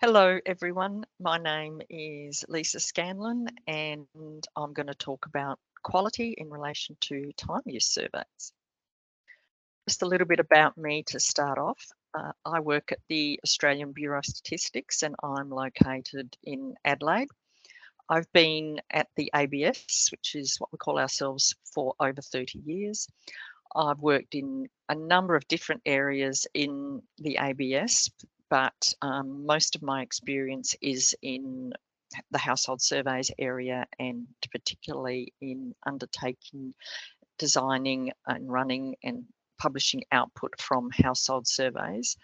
Hello, everyone. My name is Lisa Scanlon, and I'm going to talk about quality in relation to time use surveys. Just a little bit about me to start off. I work at the Australian Bureau of Statistics, and I'm located in Adelaide. I've been at the ABS, which is what we call ourselves, for over 30 years. I've worked in a number of different areas in the ABS, but most of my experience is in the household surveys area, and particularly in undertaking, designing and running and publishing output from household surveys.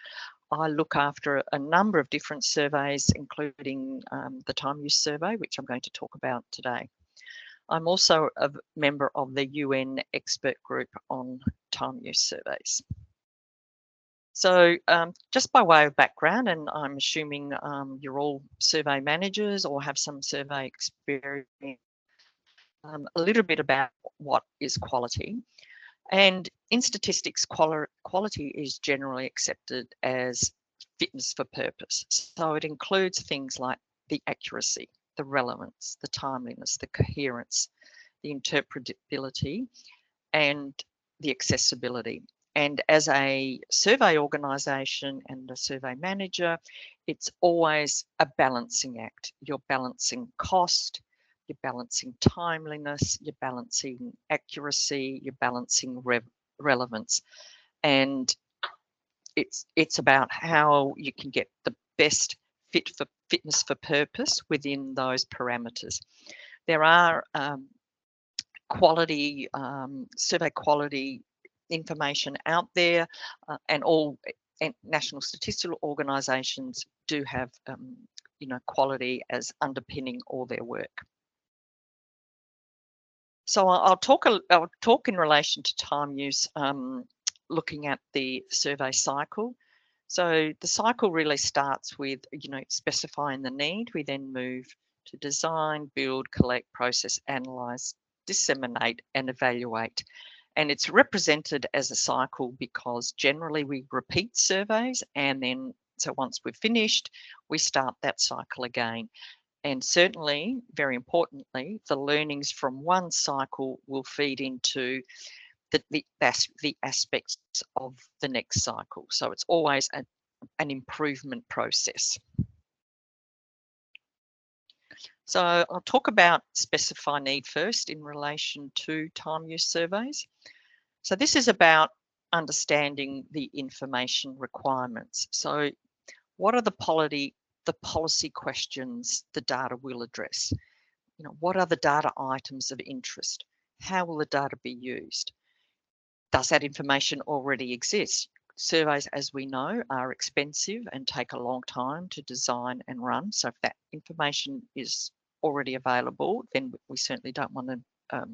I look after a number of different surveys, including the time use survey, which I'm going to talk about today. I'm also a member of the UN expert group on time use surveys. So just by way of background, and I'm assuming you're all survey managers or have some survey experience, a little bit about what is quality. And in statistics, quality is generally accepted as fitness for purpose. So it includes things like the accuracy, the relevance, the timeliness, the coherence, the interpretability, and the accessibility. And as a survey organisation and a survey manager, it's always a balancing act. You're balancing cost, you're balancing timeliness, you're balancing accuracy, you're balancing relevance. And it's about how you can get the best fitness for purpose within those parameters. There are quality survey quality information out there, and all national statistical organisations do have quality as underpinning all their work. So I'll talk in relation to time use, looking at the survey cycle. So the cycle really starts with specifying the need. We then move to design, build, collect, process, analyse, disseminate and evaluate. And it's represented as a cycle because generally we repeat surveys, and then so once we've finished, we start that cycle again. And certainly, very importantly, the learnings from one cycle will feed into the aspects of the next cycle. So it's always an improvement process. So I'll talk about specify need first in relation to time use surveys. So this is about understanding the information requirements. So what are the policy questions the data will address? What are the data items of interest? How will the data be used? Does that information already exist? Surveys, as we know, are expensive and take a long time to design and run. So if that information is already available, then we certainly don't want to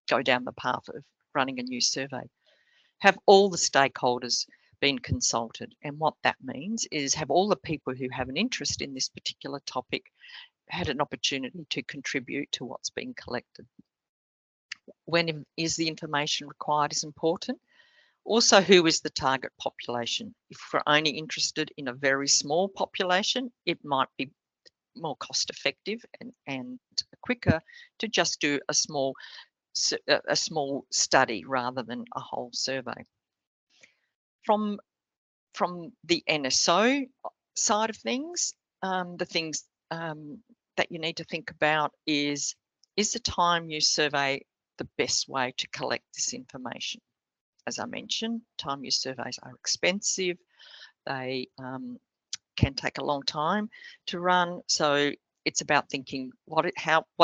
go down the path of running a new survey. Have all the stakeholders been consulted? And what that means is, have all the people who have an interest in this particular topic had an opportunity to contribute to what's being collected? When is the information required is important. Also, who is the target population? If we're only interested in a very small population, it might be more cost effective and quicker to just do a small study rather than a whole survey. From the NSO side of things, the things that you need to think about is the time use survey the best way to collect this information? As I mentioned, time use surveys are expensive. They can take a long time to run. So it's about thinking what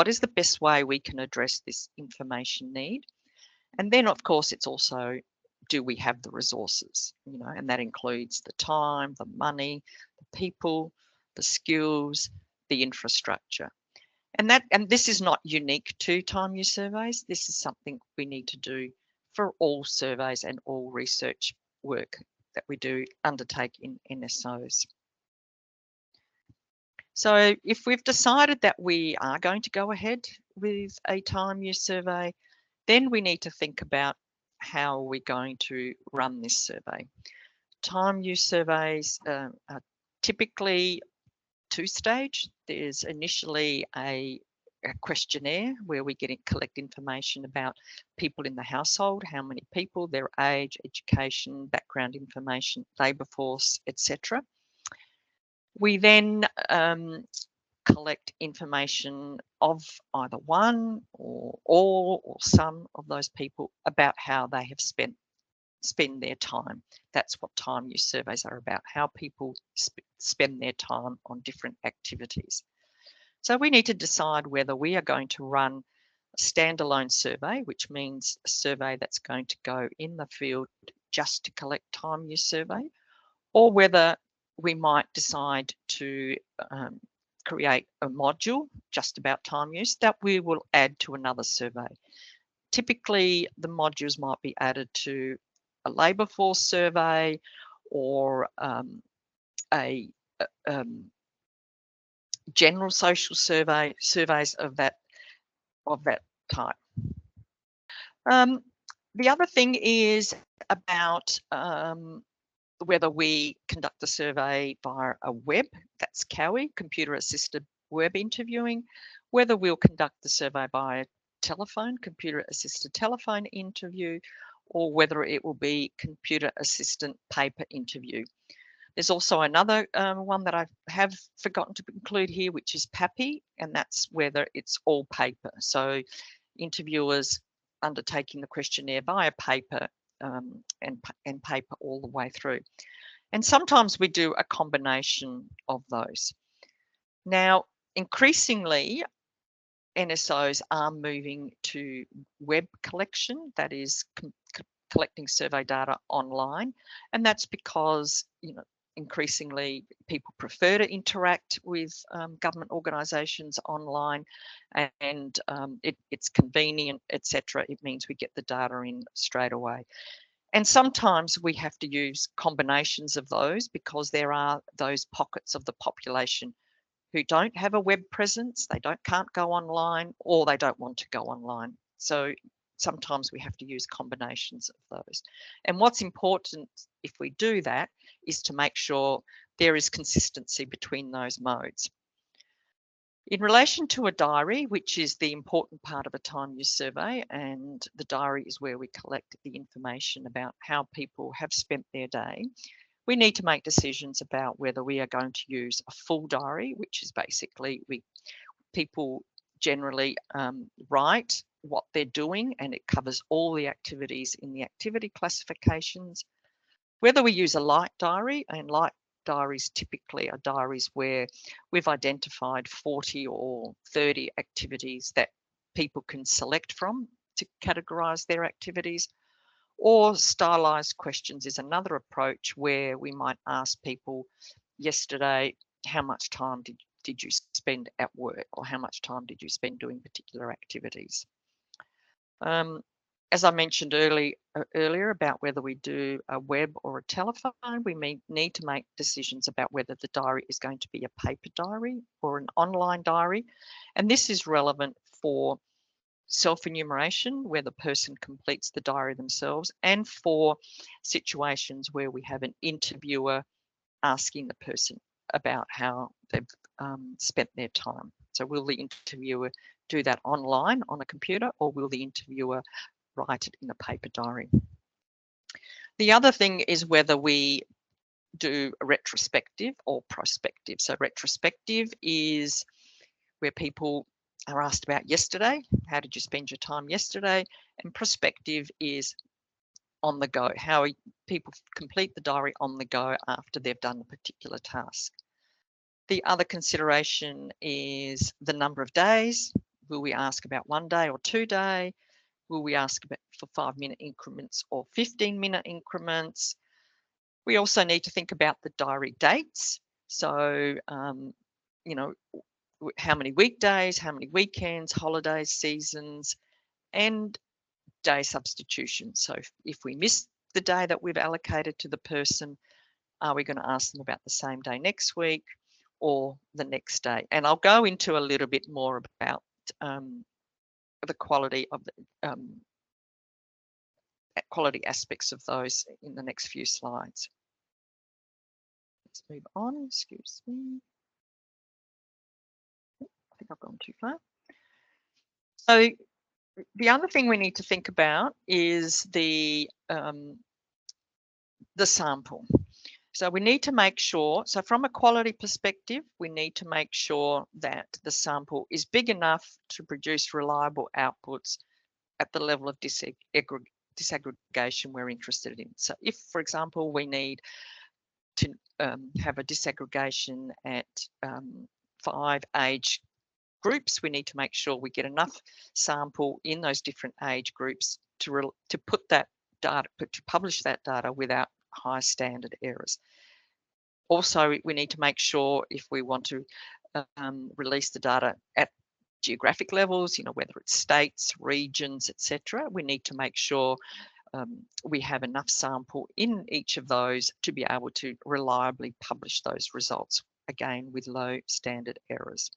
is the best way we can address this information need? And then, of course, it's also, do we have the resources? And that includes the time, the money, the people, the skills, the infrastructure. And this is not unique to time use surveys. This is something we need to do for all surveys and all research work that we do undertake in NSOs. So if we've decided that we are going to go ahead with a time use survey, then we need to think about how we're going to run this survey. Time use surveys are typically two-stage. There's initially a questionnaire where we collect information about people in the household, how many people, their age, education, background information, labour force, etc. We then collect information of either one or all or some of those people about how they have spend their time. That's what time use surveys are about, how people spend their time on different activities. So we need to decide whether we are going to run a standalone survey, which means a survey that's going to go in the field just to collect time use survey, or whether we might decide to create a module just about time use that we will add to another survey. Typically, the modules might be added to a labour force survey or a general social surveys of that type. The other thing is about whether we conduct the survey via a web, that's CAWI, computer assisted web interviewing, whether we'll conduct the survey by telephone, computer assisted telephone interview, or whether it will be computer assistant paper interview. There's also another one that I have forgotten to include here, which is PAPI, and that's whether it's all paper. So interviewers undertaking the questionnaire via paper and paper all the way through. And sometimes we do a combination of those. Now, increasingly, NSOs are moving to web collection, that is collecting survey data online, and that's because increasingly people prefer to interact with government organisations online, and it's convenient, etc. It means we get the data in straight away. And sometimes we have to use combinations of those because there are those pockets of the population who don't have a web presence, they can't go online, or they don't want to go online. So sometimes we have to use combinations of those. And what's important if we do that is to make sure there is consistency between those modes. In relation to a diary, which is the important part of a time use survey, and the diary is where we collect the information about how people have spent their day, we need to make decisions about whether we are going to use a full diary, which is basically people generally write what they're doing and it covers all the activities in the activity classifications. Whether we use a light diary, and light diaries typically are diaries where we've identified 40 or 30 activities that people can select from to categorise their activities. Or stylised questions is another approach where we might ask people, yesterday, how much time did you spend at work, or how much time did you spend doing particular activities? As I mentioned earlier about whether we do a web or a telephone, we need to make decisions about whether the diary is going to be a paper diary or an online diary. And this is relevant for self-enumeration, where the person completes the diary themselves, and for situations where we have an interviewer asking the person about how they've spent their time. So will the interviewer do that online on a computer, or will the interviewer write it in a paper diary? The other thing is whether we do a retrospective or prospective. So retrospective is where people are asked about yesterday, how did you spend your time yesterday? And prospective is on the go, how people complete the diary on the go after they've done a particular task. The other consideration is the number of days. Will we ask about 1 day or 2 day? Will we ask about for 5-minute increments or 15-minute increments? We also need to think about the diary dates. So, how many weekdays, how many weekends, holidays, seasons, and day substitution. So if we miss the day that we've allocated to the person, are we going to ask them about the same day next week or the next day? And I'll go into a little bit more about the quality of the quality aspects of those in the next few slides. Let's move on, excuse me. think I've gone too far. So the other thing we need to think about is the sample. So we need to make sure, so from a quality perspective, we need to make sure that the sample is big enough to produce reliable outputs at the level of disaggregation we're interested in. So if, for example, we need to have a disaggregation at 5 age groups, we need to make sure we get enough sample in those different age groups to put that data, to publish that data without high standard errors. Also, we need to make sure if we want to release the data at geographic levels, whether it's states, regions, etc., we need to make sure we have enough sample in each of those to be able to reliably publish those results, again, with low standard errors.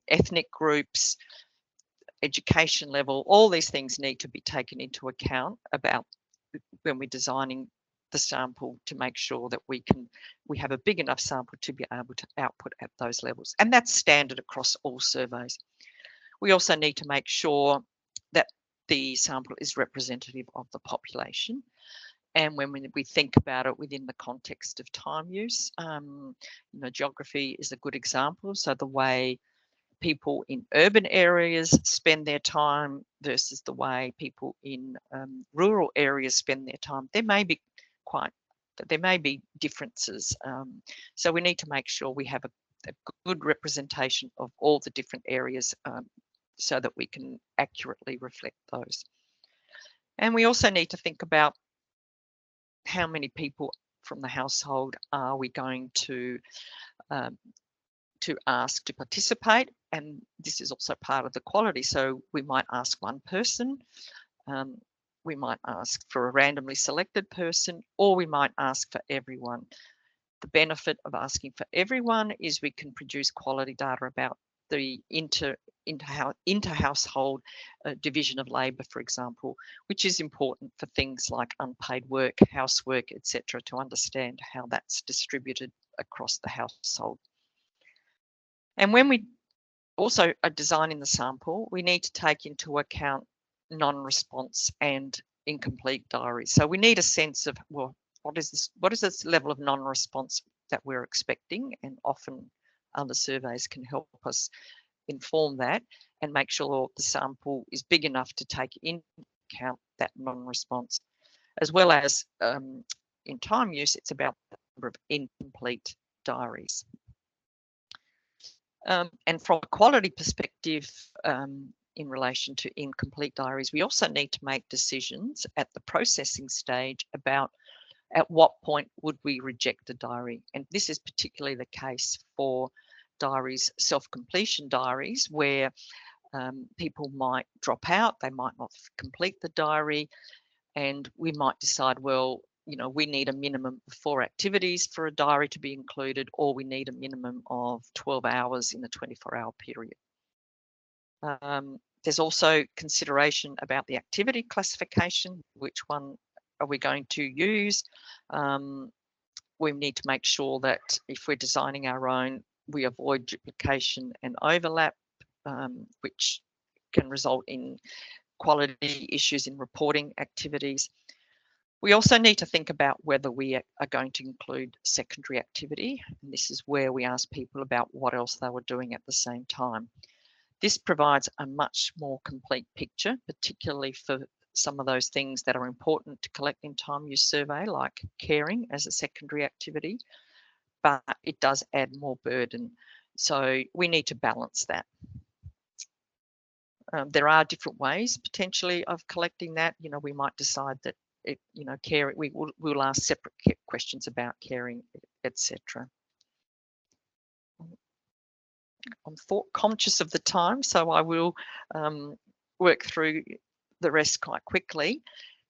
Ethnic groups, education level, all these things need to be taken into account about when we're designing the sample to make sure that we have a big enough sample to be able to output at those levels. And that's standard across all surveys. We also need to make sure that the sample is representative of the population. And when we think about it within the context of time use, geography is a good example. So the way people in urban areas spend their time versus the way people in rural areas spend their time, there may be differences. So we need to make sure we have a good representation of all the different areas so that we can accurately reflect those. And we also need to think about how many people from the household are we going to ask to participate, and this is also part of the quality. So we might ask one person, we might ask for a randomly selected person, or we might ask for everyone. The benefit of asking for everyone is we can produce quality data about the inter-household division of labour, for example, which is important for things like unpaid work, housework, etc., to understand how that's distributed across the household. And when we also are designing the sample, we need to take into account non-response and incomplete diaries. So we need a sense of, well, what is this level of non-response that we're expecting? And often other surveys can help us inform that and make sure the sample is big enough to take into account that non-response. As well as in time use, it's about the number of incomplete diaries. And from a quality perspective, in relation to incomplete diaries, we also need to make decisions at the processing stage about at what point would we reject a diary. And this is particularly the case for diaries, self-completion diaries, where people might drop out, they might not complete the diary, and we might decide, well, we need a minimum of 4 activities for a diary to be included, or we need a minimum of 12 hours in a 24-hour period. There's also consideration about the activity classification. Which one are we going to use? We need to make sure that if we're designing our own, we avoid duplication and overlap, which can result in quality issues in reporting activities. We also need to think about whether we are going to include secondary activity. And this is where we ask people about what else they were doing at the same time. This provides a much more complete picture, particularly for some of those things that are important to collect in time use survey, like caring as a secondary activity, but it does add more burden. So we need to balance that. There are different ways potentially of collecting that. We might decide that care, we'll ask separate questions about caring, etc. I'm conscious of the time, so I will work through the rest quite quickly.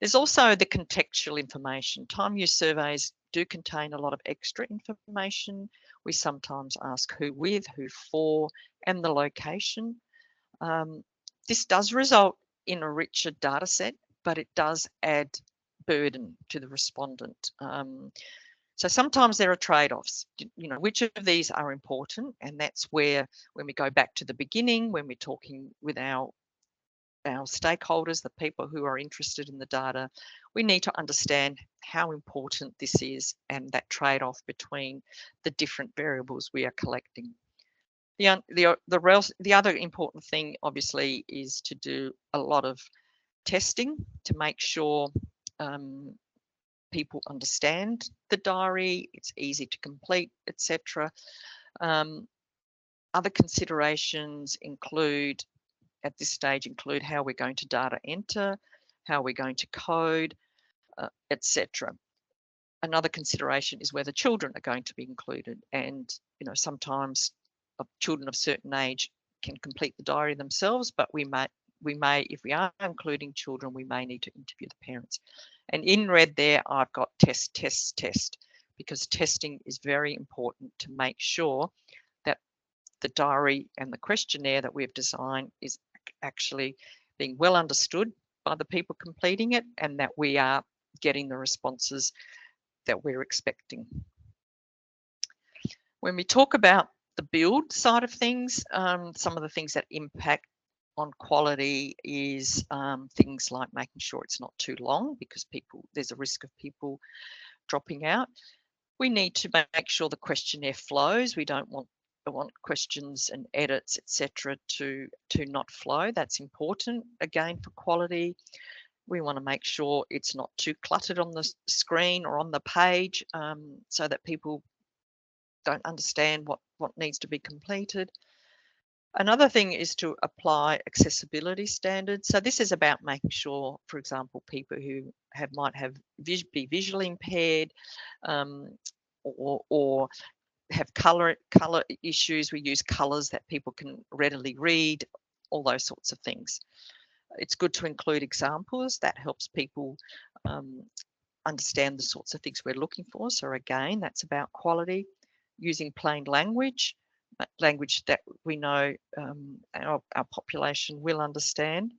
There's also the contextual information. Time use surveys do contain a lot of extra information. We sometimes ask who with, who for, and the location. This does result in a richer data set, but it does add burden to the respondent. So sometimes there are trade-offs, which of these are important, and that's where, when we go back to the beginning, when we're talking with our stakeholders, the people who are interested in the data, we need to understand how important this is and that trade-off between the different variables we are collecting. The other important thing, obviously, is to do a lot of testing to make sure people understand the diary, it's easy to complete, etc. Other considerations at this stage include how we're going to data enter, how we're going to code, etc. Another consideration is whether children are going to be included, and sometimes children of certain age can complete the diary themselves, but we may, if we are including children, we may need to interview the parents. And in red there, I've got test, because testing is very important to make sure that the diary and the questionnaire that we've designed is actually being well understood by the people completing it, and that we are getting the responses that we're expecting. When we talk about the build side of things, some of the things that impact on quality is things like making sure it's not too long, because there's a risk of people dropping out. We need to make sure the questionnaire flows. We don't want questions and edits, etc., to not flow. That's important, again, for quality. We want to make sure it's not too cluttered on the screen or on the page, so that people don't understand what needs to be completed. Another thing is to apply accessibility standards. So this is about making sure, for example, people who might be visually impaired, or have color issues. We use colors that people can readily read, all those sorts of things. It's good to include examples. That helps people understand the sorts of things we're looking for. So again, that's about quality. Using plain language that we know our population will understand.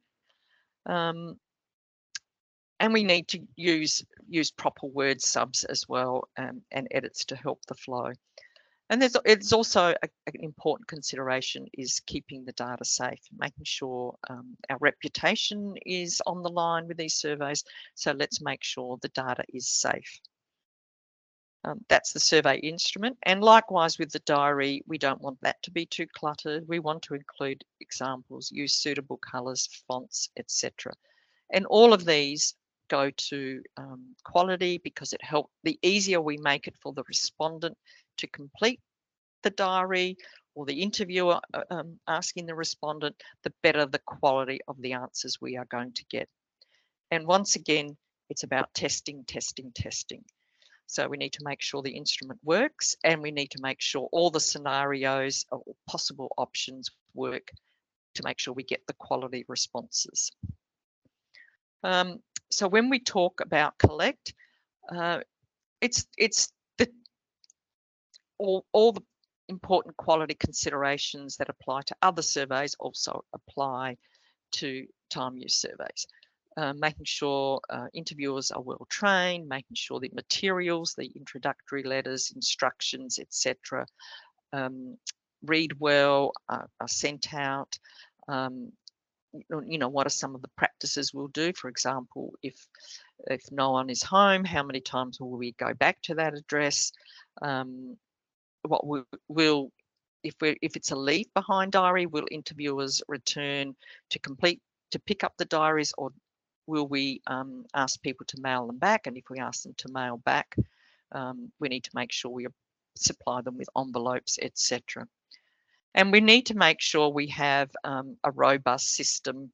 And we need to use proper word subs as well, and edits to help the flow. And it's also an important consideration is keeping the data safe, making sure our reputation is on the line with these surveys. So let's make sure the data is safe. That's the survey instrument. And likewise with the diary, we don't want that to be too cluttered. We want to include examples, use suitable colours, fonts, etc. And all of these go to quality, because it helps. The easier we make it for the respondent to complete the diary, or the interviewer asking the respondent, the better the quality of the answers we are going to get. And once again, it's about testing. So we need to make sure the instrument works, and we need to make sure all the scenarios or possible options work to make sure we get the quality responses. So when we talk about collect, it's all the important quality considerations that apply to other surveys also apply to time use surveys. Making sure interviewers are well trained, making sure the materials, the introductory letters, instructions, etc., read well, are sent out. What are some of the practices we'll do? For example, if no one is home, how many times will we go back to that address? If it's a leave behind diary, will interviewers return to pick up the diaries, or will we ask people to mail them back? And if we ask them to mail back, we need to make sure we supply them with envelopes, etc. And we need to make sure we have a robust system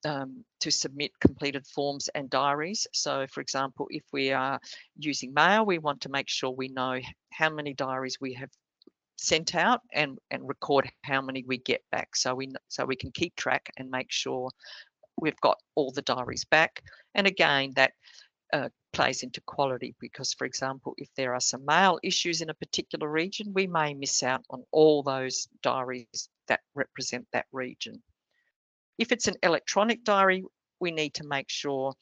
to submit completed forms and diaries. So, for example, if we are using mail, we want to make sure we know how many diaries we have sent out and record how many we get back, so we can keep track and make sure we've got all the diaries back. And again, that plays into quality, because, for example, if there are some mail issues in a particular region, we may miss out on all those diaries that represent that region. If it's an electronic diary, we need to make sure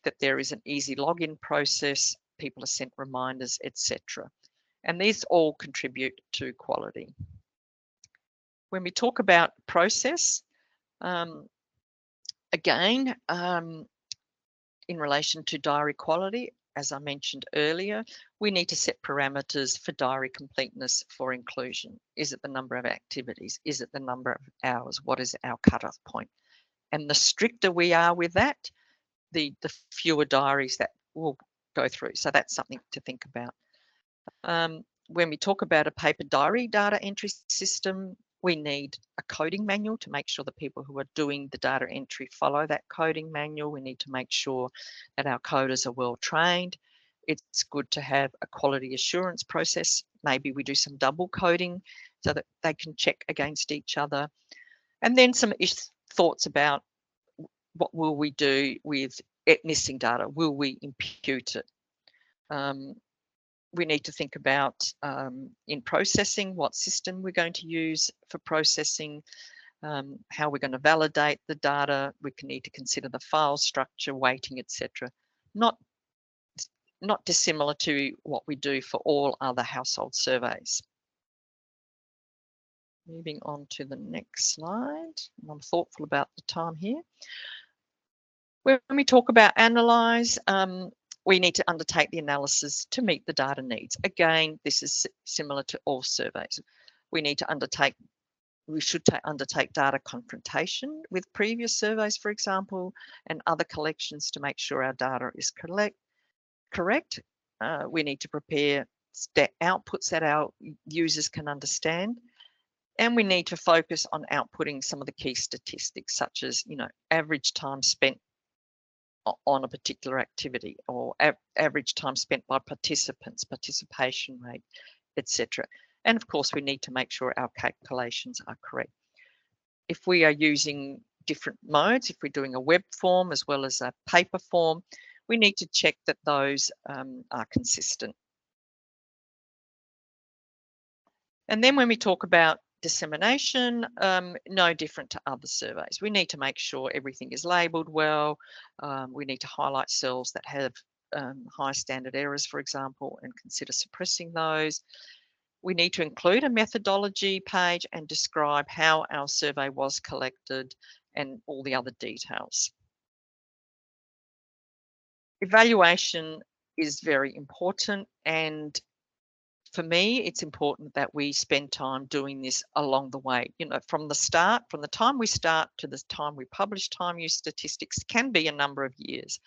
that there is an easy login process people are sent reminders, etc. And these all contribute to quality. When we talk about process, again, in relation to diary quality, as I mentioned earlier, we need to set parameters for diary completeness for inclusion. Is it the number of activities? Is it the number of hours? What is our cutoff point? And the stricter we are with that, the fewer diaries that will go through. So that's something to think about. When we talk about a paper diary data entry system, we need a coding manual to make sure the people who are doing the data entry follow that coding manual. We need to make sure that our coders are well trained. It's good to have a quality assurance process. Maybe we do some double coding so that they can check against each other. And then some thoughts about what will we do with missing data? Will we impute it? We need to think about in processing what system we're going to use for processing, how we're going to validate the data. We need to consider the file structure, weighting, etc. Not dissimilar to what we do for all other household surveys. Moving on to the next slide. I'm thoughtful about the time here. When we talk about analyse, we need to undertake the analysis to meet the data needs. Again, this is similar to all surveys. We should undertake data confrontation with previous surveys, for example, and other collections to make sure our data is correct. We need to prepare outputs that our users can understand. And we need to focus on outputting some of the key statistics, such as, average time spent on a particular activity, or average time spent by participants, participation rate, etc. And of course, we need to make sure our calculations are correct. If we are using different modes, if we're doing a web form as well as a paper form, we need to check that those are consistent. And then when we talk about dissemination, no different to other surveys. We need to make sure everything is labelled well. We need to highlight cells that have high standard errors, for example, and consider suppressing those. We need to include a methodology page and describe how our survey was collected and all the other details. Evaluation is very important, and for me, it's important that we spend time doing this along the way. From the time we start to the time we publish time use statistics can be a number of years.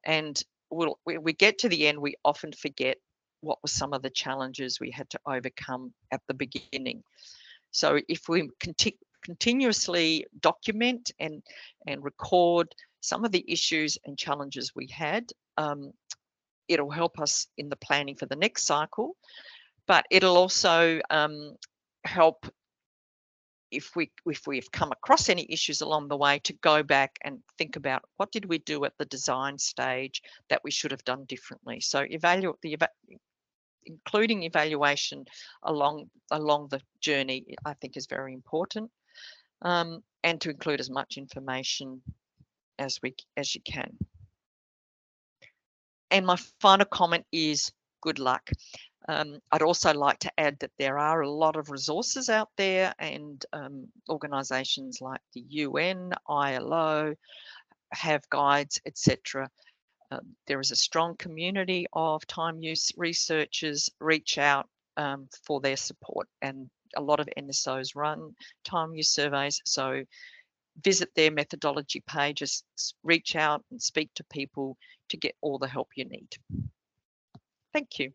And when we get to the end, we often forget what were some of the challenges we had to overcome at the beginning. So if we continuously document and record some of the issues and challenges we had, it'll help us in the planning for the next cycle. But it'll also help if we've come across any issues along the way to go back and think about what did we do at the design stage that we should have done differently. So including evaluation along the journey, I think, is very important, and to include as much information as you can. And my final comment is good luck. I'd also like to add that there are a lot of resources out there, and organisations like the UN, ILO have guides, etc. There is a strong community of time use researchers. Reach out for their support, and a lot of NSOs run time use surveys, so visit their methodology pages, reach out and speak to people to get all the help you need. Thank you.